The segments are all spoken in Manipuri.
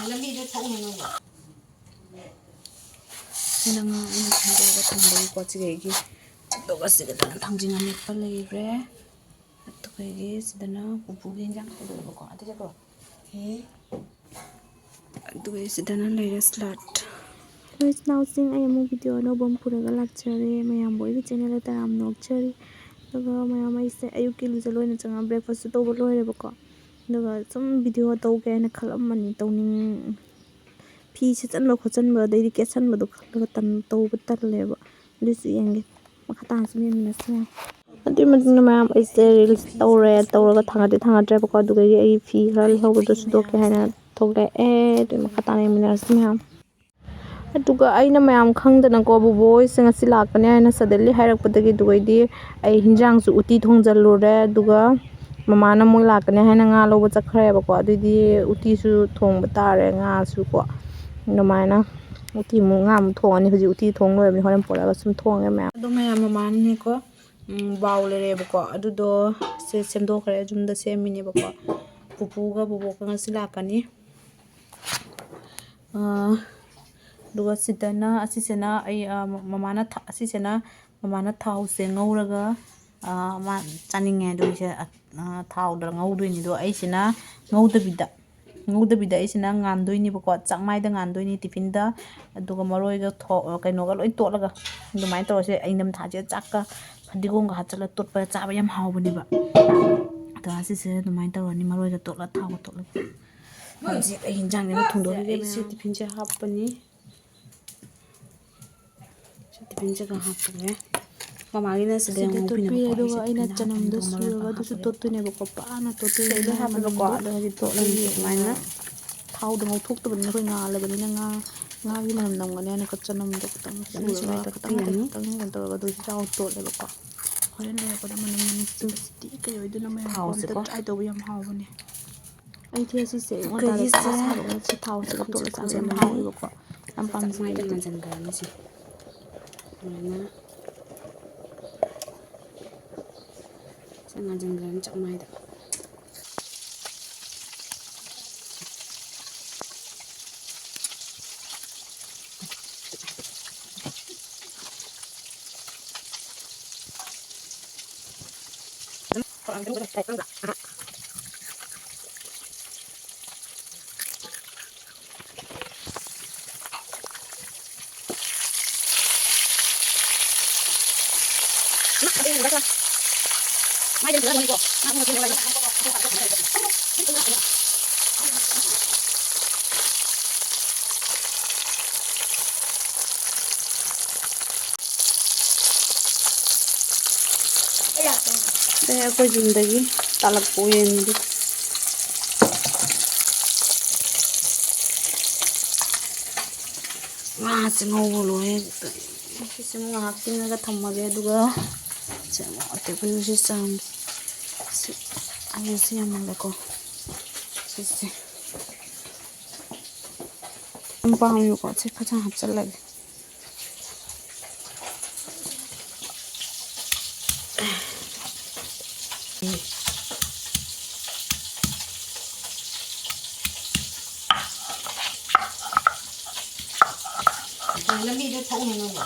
ꯂꯝꯕꯤꯗ ꯊꯣꯛꯅꯤꯡꯉꯕ ꯁꯤꯅ ꯉꯥ ꯑꯩꯅ ꯊꯣꯡꯗꯣꯛꯑꯒ ꯊꯝꯕꯒꯤꯀꯣ ꯆꯤꯒꯩꯒꯤ ꯑꯗꯨꯒ ꯁꯤꯗꯅ ꯊꯥꯡꯖꯤꯡ ꯑꯃꯦꯠꯄ ꯂꯩꯔꯦ ꯑꯗꯨꯒ ꯁꯤꯗꯅ ꯄꯨꯄꯨꯒꯤ ꯏꯟꯖꯥꯡ ꯊꯣꯡꯗꯣꯛꯑꯦꯕꯀꯣ ꯑꯗꯨꯗꯀꯣ ꯑꯗꯨꯒ ꯁꯤꯗꯅ ꯂꯩꯔꯦ ꯁ꯭ꯂꯥꯠ ꯍꯜꯂꯣ ꯏꯆꯤꯟꯅꯥꯎꯁꯤꯡ ꯑꯩ ꯑꯃꯨꯛ ꯚꯤꯗꯤꯑꯣ ꯑꯅꯧꯕ ꯑꯃ ꯄꯨꯔꯒ ꯂꯥꯛꯆꯔꯦ ꯃꯌꯥꯝꯕꯨ ꯑꯩꯒꯤ ꯆꯦꯅꯦꯜꯗ ꯇꯔꯥꯝ ꯅꯣꯛꯆꯔꯤ ꯑꯗꯨꯒ ꯃꯌꯥꯝ ꯑꯩꯁꯦ ꯑꯌꯨꯛꯀꯤ ꯂꯨꯖ ꯂꯣꯏꯅ ꯆꯪꯉꯒ ꯕ꯭ꯔꯦꯛꯐꯥꯁꯁꯨ ꯇꯧꯕ ꯂꯣꯏꯔꯦꯕꯀꯣ ꯑꯗꯨꯒ ꯁꯨꯝ ꯚꯤꯗꯤꯑꯣ ꯇꯧꯒꯦ ꯍꯥꯏꯅ ꯈꯜꯂꯝꯕꯅꯤ ꯐꯤ ꯁꯦꯠꯆꯟꯕ ꯈꯣꯠꯆꯟꯕ ꯑꯗꯩꯗꯤ ꯀꯦꯠꯁꯟꯕꯗꯣ ꯈꯜꯂꯒ ꯇꯧꯕ ꯇꯜꯂꯦꯕ ꯑꯗꯨꯁꯨ ꯌꯦꯡꯒꯦ ꯃꯈꯥ ꯇꯥꯅꯁꯨ ꯌꯦꯡꯃꯤꯟꯅꯁꯤ ꯑꯗꯨꯒꯤ ꯃꯇꯨꯡꯗ ꯃꯌꯥꯝ ꯑꯩꯁꯦ ꯔꯤꯜꯁ ꯇꯧꯔꯒ ꯊꯥꯡꯒꯠꯇ꯭ꯔꯦꯕꯀꯣ ꯑꯗꯨꯗꯒꯤ ꯑꯩ ꯐꯤ ꯈꯔ ꯂꯧꯍꯧꯕꯗꯣ ꯁꯨꯗꯣꯛꯀꯦ ꯍꯥꯏꯅ ꯊꯣꯛꯂꯛꯑꯦ ꯑꯗꯨꯒꯤ ꯃꯈꯥ ꯇꯥꯅ ꯌꯦꯡꯃꯤꯟꯅꯔꯁꯤ ꯃꯌꯥꯝ ꯑꯗꯨꯒ ꯑꯩꯅ ꯃꯌꯥꯝ ꯈꯪꯗꯅꯀꯣ ꯕꯨꯕꯣꯏꯁꯦ ꯉꯁꯤ ꯂꯥꯛꯀꯅꯤ ꯍꯥꯏꯅ ꯁꯗꯟꯂꯤ ꯍꯥꯏꯔꯛꯄꯗꯒꯤ ꯑꯗꯨꯒꯩꯗꯤ ꯑꯩ ꯍꯤꯟꯖꯥꯡꯁꯨ ꯎꯇꯤ ꯊꯣꯡꯖꯜꯂꯨꯔꯦ ꯑꯗꯨꯒ ꯃꯃꯥꯅ ꯃꯣꯏ ꯂꯥꯛꯀꯅꯤ ꯍꯥꯏꯅ ꯉꯥ ꯂꯧꯕ ꯆꯠꯈ꯭ꯔꯦꯕꯀꯣ ꯑꯗꯨꯏꯗꯤ ꯎꯇꯤꯁꯨ ꯊꯣꯡꯕ ꯇꯥꯔꯦ ꯉꯥꯁꯨ ꯀꯣ ꯑꯗꯨꯃꯥꯏꯅ ꯎꯇꯤꯃꯨꯛ ꯉꯥꯃꯨꯛ ꯊꯣꯡꯉꯅꯤ ꯍꯧꯖꯤꯛ ꯎꯇꯤ ꯊꯣꯡ ꯂꯣꯏꯔꯕꯅꯤ ꯍꯣꯔꯦꯟ ꯄꯨꯔꯛꯑꯒ ꯁꯨꯝ ꯊꯣꯡꯉꯦ ꯃꯌꯥꯝ ꯑꯗꯣ ꯃꯌꯥꯝ ꯃꯃꯥꯅꯅꯦꯀꯣ ꯕꯥꯎ ꯂꯩꯔꯦꯕꯀꯣ ꯑꯗꯨꯗꯣ ꯁꯦꯝꯗꯣꯛꯈ꯭ꯔꯦ ꯌꯨꯝꯗ ꯁꯦꯝꯃꯤꯅꯦꯕꯀோ ꯄꯨꯄꯨꯒ ꯕꯨꯕꯣꯛꯀ ꯉꯁꯤ ꯂꯥꯛꯀꯅꯤ ꯑꯗꯨꯒ ꯑꯁꯤꯁꯤꯅ ꯑꯩ ꯃꯃꯥꯅ ꯊꯥꯎꯁꯦ ꯉꯧꯔꯒ ꯃꯥ ꯆꯥꯅꯤꯡꯉꯦ ꯑꯗꯨꯒꯤꯁꯦ ꯊꯥꯎꯗ ꯉꯧꯗꯣꯏꯅꯤ ꯑꯗꯣ ꯑꯩꯁꯤꯅ ꯉꯧꯗꯕꯤꯗ ꯑꯩꯁꯤꯅ ꯉꯥꯟꯗꯣꯏꯅꯦꯕꯀꯣ ꯆꯥꯛꯃꯥꯏꯗ ꯉꯥꯟꯗꯣꯏꯅꯤ ꯇꯤꯐꯤꯟꯗ ꯑꯗꯨꯒ ꯃꯔꯣꯏꯒ ꯀꯩꯅꯣꯒ ꯂꯣꯏ ꯇꯣꯠꯂꯒ ꯑꯗꯨꯃꯥꯏꯅ ꯇꯧꯔꯁꯦ ꯑꯩꯅꯝꯊꯥꯁꯦ ꯆꯥꯛꯀ ꯐꯗꯤꯒꯣꯝꯒ ꯍꯥꯞꯆꯤꯜꯂꯒ ꯇꯣꯠꯄꯗ ꯆꯥꯕ ꯌꯥꯝ ꯍꯥꯎꯕꯅꯦꯕ ꯑꯗꯣ ꯑꯁꯤꯁꯦ ꯑꯗꯨꯃꯥꯏꯅ ꯇꯧꯔꯅꯤ ꯃꯔꯣꯏꯒ ꯇꯣꯠꯂꯒ ꯊꯥꯎꯒ ꯇꯣꯠꯂꯒ ꯍꯧꯖꯤꯛ ꯑꯩ ꯍꯤꯟꯖꯥꯡꯁꯦ ꯊꯣꯡꯗꯣꯛꯈꯤꯒꯦ ꯑꯩꯁꯦ ꯇꯤꯐꯤꯟꯁꯦ ꯍꯥꯞꯄꯅꯤ ꯇꯤꯐꯤꯟꯁꯦꯒ ꯍꯥꯞꯄꯒꯦ ꯃꯃꯥꯒꯤꯅ ꯁꯤꯗ ꯉꯧꯕꯤꯅꯕꯀꯣ ꯑꯩꯁꯦ ꯑꯩꯅ ꯇꯤꯐꯤꯟꯗ ꯍꯥꯞꯄꯅꯤ ꯆꯅꯝꯗꯣ ꯑꯗꯨꯒ ꯃꯔꯣꯏꯒ ꯁꯨꯔꯒ ꯑꯗꯨꯁꯨ ꯍꯥꯞꯄꯒꯦꯕꯀꯣ ꯇꯣꯠꯇꯣꯏꯅꯦꯕꯀꯣ ꯄꯥꯅ ꯇꯣꯠꯇꯣꯏꯅꯦ ꯂꯣꯏ ꯃꯥꯏ ꯍꯥꯞꯄꯦꯕꯀꯣ ꯃꯅꯝꯗꯣ ꯑꯗꯣ ꯍꯧꯖꯤꯛ ꯇꯣꯠꯂꯅꯤ ꯑꯗꯨꯒꯤ ꯑꯗꯨꯃꯥꯏꯅ ꯊꯥꯎꯗꯣ ꯉꯧꯊꯣꯛꯇꯕꯅꯤꯅ ꯑꯩꯈꯣꯏ ꯉꯥꯜꯂꯕꯅꯤꯅ ꯉꯥꯒꯤ ꯃꯅꯝ ꯅꯝꯒꯅꯤ ꯍꯥꯏꯅ ꯆꯅꯝꯗꯣ ꯈꯤꯇꯪ ꯐꯖꯅ ꯁꯨꯔꯒ ꯁꯨꯃꯥꯏꯅ ꯈꯤꯇꯪ ꯇꯣꯠꯄꯤꯔꯅꯤ ꯀꯩꯅꯣ ꯇꯧꯔꯒ ꯑꯗꯨꯁꯨ ꯆꯥꯎ ꯇꯣꯠꯂꯦꯕꯀꯣ ꯍꯣꯔꯦꯟ ꯂꯣꯏꯔꯛꯄꯗ ꯃꯅꯝ ꯅꯨꯡꯁꯤꯕꯁꯤꯗꯤ ꯀꯩ ꯑꯣꯏꯗꯣꯏꯅꯣ ꯃꯌꯥꯝꯀꯣ ꯑꯝꯇ ꯊꯥꯎꯁꯦꯀꯣ ꯇ꯭ꯔꯥꯏ ꯇꯧꯕ ꯌꯥꯝ ꯍꯥꯎꯕꯅꯦ ꯑꯩꯗꯤ ꯑꯁꯤꯁꯦ ꯑꯌꯨꯛ ꯉꯟꯇꯥꯗ ꯆꯥꯛ ꯑꯩꯈꯣꯏꯒꯤꯁꯦ ꯁꯥꯕꯒ ꯁꯤ ꯊꯥꯎꯁꯤꯒ ꯍꯧꯖꯤꯛ ꯇꯣꯠꯂ ꯆꯥꯕ ꯌꯥꯝ ꯊꯥꯡꯖꯤꯡꯉꯅꯤ ꯍꯥꯎꯋꯦꯕꯀꯣ ꯌꯥꯝ ꯁꯤ ꯄꯥꯝꯖꯩ ꯆꯥꯛꯃꯥꯏꯗ ꯑꯩꯗꯤ ꯉꯥꯟꯁꯤꯟꯈ꯭ꯔꯅꯤ ꯁꯤ ꯑꯗꯨꯃꯥꯏꯅ ꯉꯥꯟꯁꯤꯟꯈ꯭ꯔꯅꯤ ꯆꯥꯛꯃꯥꯏꯗ ꯑꯩꯈꯣꯏ ꯌꯨꯝꯗꯒꯤ ꯇꯥꯜꯂꯛꯄ ꯌꯦꯟꯗꯤ ꯉꯥꯁꯦ ꯉꯧꯕ ꯂꯣꯏꯔꯦ ꯁꯤꯁꯦ ꯉꯥꯏꯍꯥꯛ ꯇꯤꯡꯉꯒ ꯊꯝꯃꯒꯦ ꯑꯗꯨꯒ ꯑꯇꯦꯛꯄꯁꯤ ꯑꯂꯨꯁꯤ ꯌꯥꯝꯃꯜꯂꯦꯀꯣ ꯁꯤꯁꯦ ꯌꯥꯝ ꯄꯥꯝꯃꯦꯕꯀꯣ ꯁꯤ ꯐꯖꯅ ꯍꯥꯞꯆꯤꯜꯂꯒꯦ ꯂꯝꯕꯤꯗ ꯊꯣꯛꯅꯤꯡꯉꯕ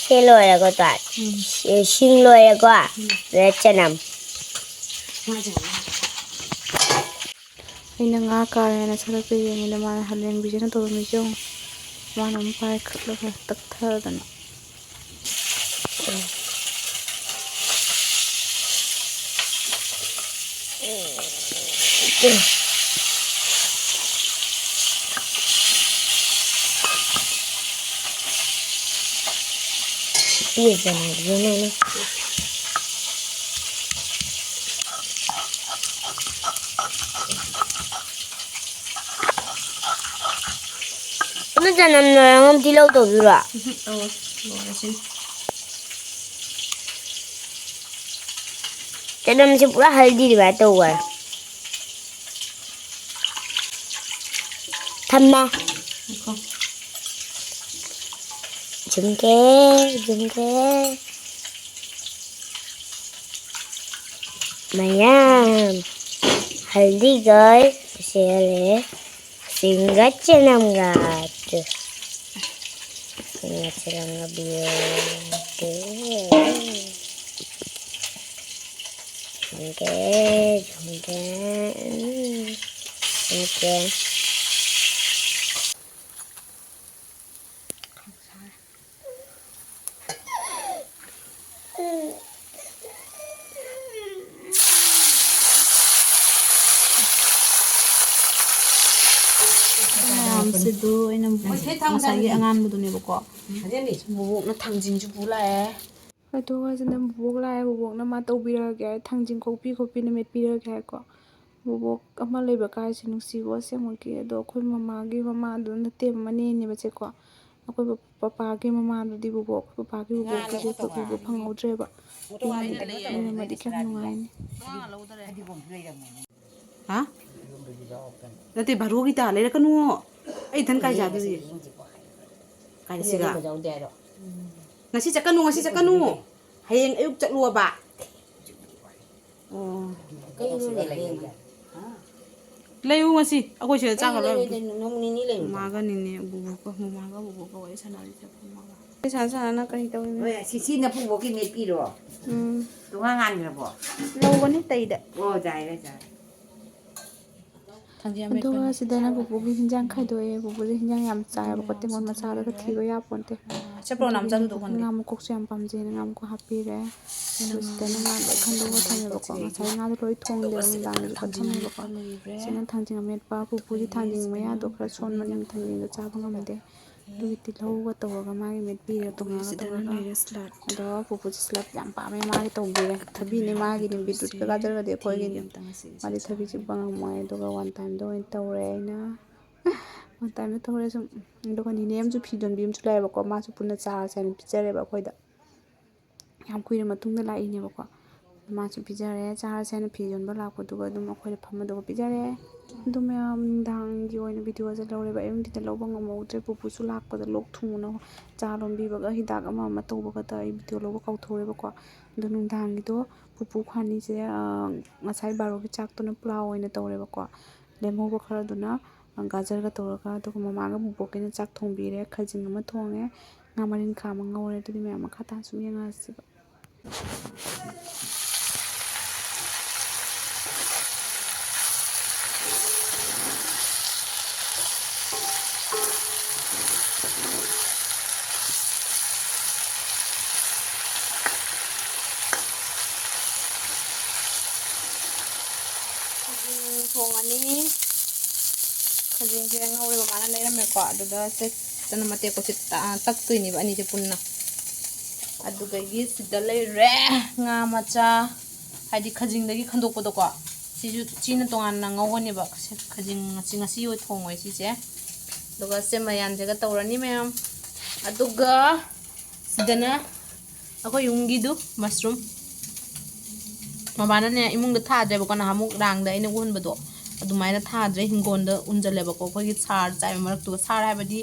ꯁꯤ ꯂꯣꯏꯔꯒ ꯇꯥꯏ ꯁꯤꯡ ꯂꯣꯏꯔꯒ ꯆꯅꯝ ꯑꯩꯅ ꯉꯥ ꯀꯥꯔꯦꯅ ꯁꯔꯛꯄ ꯌꯦꯡꯉꯤꯗ ꯃꯥꯅ ꯍꯂꯦꯡꯕꯤꯁꯤꯅ ꯇꯧꯔꯝꯃꯤꯁꯦ ꯌꯦꯡꯉꯨ ꯃꯥꯅ ꯑꯃꯨꯛ ꯄꯥꯏꯈꯠꯂꯒ ꯇꯛꯊꯗꯅ ꯆꯅꯝ ꯂꯣꯏꯔꯒ ꯇꯤꯜꯍꯧ ꯇꯧꯗꯣꯏꯔꯣ ꯂꯣꯏꯔꯁꯤꯅꯤ ꯆꯅꯝꯁꯦ ꯄꯨꯔꯥ ꯍꯜꯗꯤ ꯑꯗꯨꯃꯥꯏꯅ ꯇꯧꯕ ꯊꯝꯃꯦ ঝুমকে ঝুমকে Mayam haldi gai sele singa cenam gat singa cenam gabiyo ঝুমকে ঝুমকে ঝুমকে ꯃꯌꯥꯝꯁꯤꯗꯨ ꯑꯩꯅ ꯉꯁꯥꯏꯒꯤ ꯑꯉꯥꯟꯕꯗꯨꯅꯦꯕꯀꯣ ꯕꯣꯕꯣꯛꯅ ꯊꯥꯡꯖꯤꯡꯁꯨ ꯄꯨ ꯂꯥꯛꯑꯦ ꯑꯗꯨꯒ ꯁꯤꯗ ꯕꯣꯕꯣꯛ ꯂꯥꯛꯑꯦ ꯕꯣꯕꯣꯛꯅ ꯃꯥ ꯇꯧꯕꯤꯔꯛꯑꯒꯦ ꯍꯥꯏ ꯊꯥꯡꯖꯤꯡ ꯈꯣꯛꯄꯤꯅ ꯃꯦꯠꯄꯤꯔꯒꯦ ꯍꯥꯏꯀꯣ ꯕꯣꯕꯣꯛ ꯑꯃ ꯂꯩꯕ ꯀꯥꯏꯁꯦ ꯅꯨꯡꯁꯤꯕꯣ ꯑꯁꯦꯡꯃꯛꯀꯤ ꯑꯗꯣ ꯑꯩꯈꯣꯏ ꯃꯃꯥꯗꯨ ꯅꯠꯇꯦꯕ ꯃꯅꯦꯅꯦꯕꯁꯦꯀꯣ ꯑꯩꯈꯣꯏ ꯄꯄꯥꯒꯤ ꯃꯃꯥꯗꯨꯗꯤ ꯕꯣꯕꯣꯛ ꯄꯄꯥꯒꯤ ꯕꯣꯕꯣꯛꯇꯨꯗꯤ ꯑꯩꯈꯣꯏ ꯎꯕ ꯐꯪꯍꯧꯗ꯭ꯔꯦꯕ ꯂꯩꯔꯝꯃꯗꯤ ꯀꯌꯥꯝ ꯅꯨꯡꯉꯥꯏꯅꯤ ꯍꯥ ꯅꯠꯇꯦ ꯚꯥꯔꯣꯒꯤ ꯇꯥ ꯂꯩꯔꯛꯀꯅꯨ ꯑꯩ ꯏꯊꯟ ꯀꯥꯏ ꯆꯥꯗꯣꯔꯤ ꯀꯥꯏꯗ ꯁꯤꯒ ngasiꯆꯠꯀꯅꯨ ꯍꯌꯦꯡ ꯑꯌꯨꯛ ꯆꯠꯂꯨꯕ ꯑꯣ ꯂꯩꯌꯨ ꯉꯁꯤ ꯑꯩꯈꯣꯏ ꯁꯤꯗ ꯆꯥꯛꯀ ꯂꯣꯏ ꯃꯥꯒꯅꯤꯅꯦ ꯃꯃꯥꯒ ꯕꯣꯕꯣꯛꯀ ꯋꯥꯔꯤ ꯁꯥꯟꯅꯔꯤꯁꯦ ꯁꯥꯟꯅ ꯀꯔꯤ ꯇꯧꯔꯤꯅꯣ ꯁꯤꯁꯤꯅ ꯄꯨꯕꯣꯛꯀꯤ ꯃꯦꯠꯄꯤꯔꯣ ꯇꯣꯉꯥꯟ ꯉꯥꯟꯈ꯭ꯔꯕꯣ ꯂꯧꯕꯅꯤ ꯇꯩꯗ ꯑꯣ ꯖꯥꯏꯔꯦ ꯑꯗꯨꯒ ꯁꯤꯗꯅ ꯕꯨꯕꯨꯒꯤ ꯍꯤꯟꯖꯥꯡ ꯈꯥꯏꯗꯣꯛꯑꯦ ꯕꯨꯕꯨꯁꯦ ꯍꯤꯟꯖꯥꯡ ꯌꯥꯝ ꯆꯥꯏꯕꯀꯣ ꯇꯦꯡꯀꯣꯠ ꯃꯆꯥꯗꯒ ꯊꯤꯕ ꯌꯥꯄꯣꯟꯇꯦ ꯉꯥ ꯃꯀꯣꯛꯁꯨ ꯌꯥꯝ ꯄꯥꯝꯖꯩꯅ ꯉꯥ ꯃꯀꯣꯛ ꯍꯥꯞꯄꯤꯔꯦ ꯑꯗꯨ ꯁꯤꯗꯅ ꯉꯥ ꯂꯣꯏ ꯈꯟꯗꯣꯛꯑꯒ ꯊꯝꯃꯦꯕꯀꯣ ꯉꯁꯥꯏ ꯉꯥꯗꯣ ꯂꯣꯏ ꯊꯣꯡꯗꯦꯕ ꯅꯨꯡꯗꯥꯡꯒꯤꯁꯨ ꯈꯔ ꯊꯝꯃꯦꯕꯀꯣ ꯁꯤꯅ ꯊꯥꯡꯖꯤꯡ ꯑꯃꯦꯠꯄ ꯄꯨꯄꯨꯁꯤ ꯊꯥꯡꯖꯤꯡ ꯃꯌꯥꯗꯣ ꯈꯔ ꯁꯣꯟꯕꯅꯤꯅ ꯊꯥꯡꯖꯤꯡꯗꯣ ꯆꯥꯕ ꯉꯝꯗꯦ ꯑꯗꯨꯒꯤ ꯇꯤꯜꯍꯧꯒ ꯇꯧꯔꯒ ꯃꯥꯒꯤ ꯃꯦꯠꯄꯤꯔꯦ ꯇꯣꯉꯥꯟꯅ ꯇꯧꯔꯒ ꯑꯗꯣ ꯄꯨꯄꯨꯁꯤ ꯁꯂꯥꯠ ꯌꯥꯝ ꯄꯥꯝꯃꯦ ꯃꯥꯒꯤ ꯇꯧꯕꯤꯔꯦ ꯊꯕꯤꯅꯦ ꯃꯥꯒꯤꯅꯤ ꯕꯤꯠꯔꯨꯠꯀ ꯒꯥꯖꯔꯒꯗꯤ ꯑꯩꯈꯣꯏꯒꯤꯅꯤ ꯃꯥꯗꯤ ꯊꯕꯤ ꯆꯨꯞꯄ ꯉꯝꯃꯣꯏ ꯑꯗꯨꯒ ꯋꯥꯟ ꯇꯥꯏꯝꯗ ꯑꯣꯏꯅ ꯇꯧꯔꯦ ꯑꯩꯅ ꯋꯥꯟ ꯇꯥꯏꯝꯗ ꯇꯧꯔꯦ ꯁꯨꯝ ꯑꯗꯨꯒ ꯅꯤꯅꯦ ꯑꯃꯁꯨ ꯐꯤꯗꯣꯟꯕꯤ ꯑꯃꯁꯨ ꯂꯥꯛꯑꯦꯕꯀꯣ ꯃꯥꯁꯨ ꯄꯨꯟꯅ ꯆꯥꯔꯁꯦ ꯍꯥꯏꯅ ꯄꯤꯖꯔꯦꯕ ꯑꯩꯈꯣꯏꯗ ꯌꯥꯝ ꯀꯨꯏꯔ ꯃꯇꯨꯡꯗ ꯂꯥꯛꯏꯅꯦꯕꯀꯣ ꯃꯥꯁꯨ ꯄꯤꯖꯔꯦ ꯆꯥꯔꯁꯦ ꯍꯥꯏꯅ ꯐꯤ ꯌꯣꯟꯕ ꯂꯥꯛꯄꯗꯨꯒ ꯑꯗꯨꯝ ꯑꯩꯈꯣꯏꯗ ꯐꯝꯃꯗꯨꯒ ꯄꯤꯖꯔꯦ ꯑꯗꯨ ꯃꯌꯥꯝ ꯅꯨꯡꯗꯥꯡꯒꯤ ꯑꯣꯏꯅ ꯚꯤꯗꯤꯑꯣꯁꯦ ꯂꯧꯔꯦꯕ ꯑꯌꯨꯛꯇ ꯂꯧꯕ ꯉꯝꯍꯧꯗ꯭ꯔꯦ ꯄꯨꯄꯨꯁꯨ ꯂꯥꯛꯄꯗ ꯂꯣꯛ ꯊꯨꯡꯅ ꯆꯥ ꯂꯣꯟꯕꯤꯕꯒ ꯍꯤꯗꯥꯛ ꯑꯃ ꯇꯧꯕꯒꯗ ꯑꯩ ꯚꯤꯗꯤꯑꯣ ꯂꯧꯕ ꯀꯥꯎꯊꯣꯛꯎꯔꯦꯕꯀꯣ ꯑꯗꯣ ꯅꯨꯡꯗꯥꯡꯒꯤꯗꯣ ꯄꯨꯄꯨ ꯈ꯭ꯋꯥꯅꯤꯁꯦ ꯉꯁꯥꯏ ꯕꯥꯔꯣꯒꯤ ꯆꯥꯛꯇꯨꯅ ꯄꯨꯂꯥꯎ ꯑꯣꯏꯅ ꯇꯧꯔꯦꯕꯀꯣ ꯂꯦꯝꯍꯧꯕ ꯈꯔꯗꯨꯅ ꯒꯥꯖꯔꯒ ꯇꯧꯔꯒ ꯑꯗꯨꯒ ꯃꯃꯥꯒ ꯕꯨꯕꯣꯛꯀꯤꯅ ꯆꯥꯛ ꯊꯣꯡꯕꯤꯔꯦ ꯈꯥꯖꯤꯡ ꯑꯃ ꯊꯣꯡꯉꯦ ꯉꯥ ꯃꯔꯤꯟꯈꯥ ꯑꯃ ꯉꯧꯔꯦ ꯑꯗꯨꯗꯤ ꯃꯌꯥꯝ ꯃꯈꯥ ꯇꯥꯅ ꯁꯨꯝ ꯌꯦꯡꯉꯛꯑꯁꯤꯕ ꯊꯣꯡꯉꯅꯤ ꯈꯖꯤꯡꯁꯦ ꯉꯧꯔꯦꯕ ꯃꯥꯅ ꯂꯩꯔꯝꯃꯦꯀꯣ ꯑꯗꯨꯗ ꯆꯅꯝ ꯑꯇꯦꯛꯄꯁꯦ ꯇꯛꯇꯣꯏꯅꯦꯕ ꯑꯅꯤꯁꯦ ꯄꯨꯟꯅ ꯑꯗꯨꯗꯒꯤ ꯁꯤꯗ ꯂꯩꯔꯦ ꯉꯥ ꯃꯆꯥ ꯍꯥꯏꯗꯤ ꯈꯖꯤꯡꯗꯒꯤ ꯈꯟꯗꯣꯛꯄꯗꯣꯀꯣ ꯁꯤꯅ ꯇꯣꯉꯥꯟꯅ ꯉꯧꯒꯅꯦꯕ ꯈꯖꯤꯡ ꯉꯁꯤ ꯑꯣꯏ ꯊꯣꯡꯉꯣꯏ ꯁꯤꯁꯦ ꯑꯗꯨꯒ ꯁꯦ ꯃꯌꯥꯟꯁꯦꯒ ꯇꯧꯔꯅꯤ ꯃꯌꯥꯝ ꯑꯗꯨꯒ ꯁꯤꯗꯅ ꯑꯩꯈꯣꯏ ꯌꯨꯝꯒꯤꯗꯨ ꯃꯁꯔꯨꯝ ꯃꯃꯥꯅꯅꯦ ꯏꯃꯨꯡꯗ ꯊꯥꯗ꯭ꯔꯦꯕꯀꯣ ꯅꯍꯥꯟꯃꯨꯛ ꯔꯥꯡꯗ ꯑꯩꯅ ꯎꯍꯟꯕꯗꯣ ꯑꯗꯨꯃꯥꯏꯅ ꯊꯥꯗ꯭ꯔꯦ ꯍꯤꯡꯒꯣꯜꯗ ꯎꯟꯖꯜꯂꯦꯕꯀꯣ ꯑꯩꯈꯣꯏꯒꯤ ꯁꯥꯔ ꯆꯥꯏꯕ ꯃꯔꯛꯇꯨꯒ ꯁꯥꯔ ꯍꯥꯏꯕꯗꯤ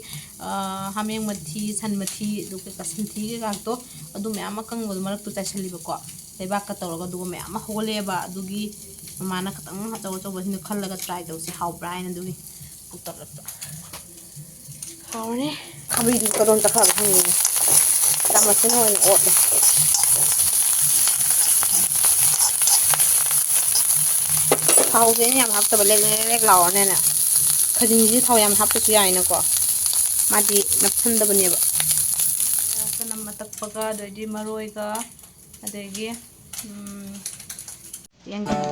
ꯍꯥꯃꯦꯡ ꯃꯊꯤ ꯁꯟ ꯃꯊꯤ ꯑꯗꯨꯒ ꯁꯟꯊꯤ ꯀꯩꯀꯥꯛꯇꯣ ꯑꯗꯨ ꯃꯌꯥꯝ ꯑꯃ ꯀꯪꯕꯗꯣ ꯃꯔꯛꯇꯨ ꯆꯥꯏꯁꯜꯂꯤꯕꯀꯣ ꯂꯩꯕꯥꯛꯀ ꯇꯧꯔꯒ ꯑꯗꯨꯒ ꯃꯌꯥꯝ ꯑꯃ ꯍꯧꯒꯠꯂꯛꯑꯦꯕ ꯑꯗꯨꯒꯤ ꯃꯃꯥꯅ ꯈꯤꯇꯪ ꯑꯆꯧꯕꯁꯤꯡꯗꯣ ꯈꯜꯂꯒ ꯇ꯭ꯔꯥꯏ ꯇꯧꯁꯤ ꯍꯥꯎꯕ꯭ꯔꯥ ꯍꯥꯏꯅ ꯑꯗꯨꯒꯤ ꯄꯨꯊꯣꯔꯛꯄ ꯍꯥꯎꯔꯅꯤ ꯈꯥꯕꯩꯗꯨ ꯀꯗꯣꯝ ꯆꯠꯈ꯭ꯔꯕ ꯈꯪꯗꯦꯅꯦ ꯆꯥꯃꯁꯁꯤꯅ ꯑꯣꯏꯅ ꯑꯣꯠꯂꯦ ꯊꯥꯎꯁꯦ ꯑꯩꯅ ꯌꯥꯝ ꯍꯥꯞꯇꯕ ꯂꯦꯛ ꯂꯥꯎꯔꯅꯦꯅ ꯈꯖꯤꯡꯁꯤ ꯊꯥꯎ ꯌꯥꯝ ꯍꯥꯞꯄꯁꯨ ꯌꯥꯏꯅꯀꯣ ꯃꯥꯗꯤ ꯅꯞꯁꯟꯗꯕꯅꯦꯕ ꯆꯅꯝ ꯑꯇꯛꯄꯒ ꯑꯗꯩꯗꯤ ꯃꯔꯣꯏꯒ ꯑꯗꯒꯤ ꯌꯥꯡꯒꯪ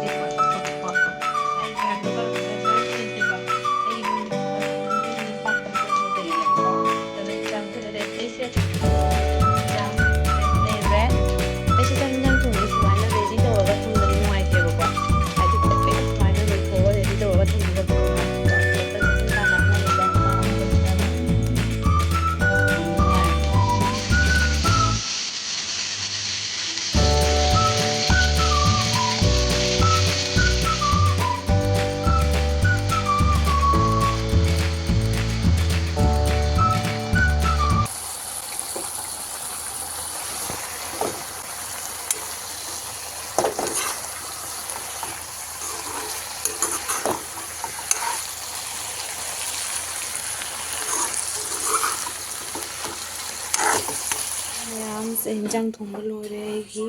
se hinjang thongba loire aigi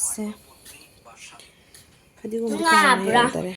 se phadi gum ka me dare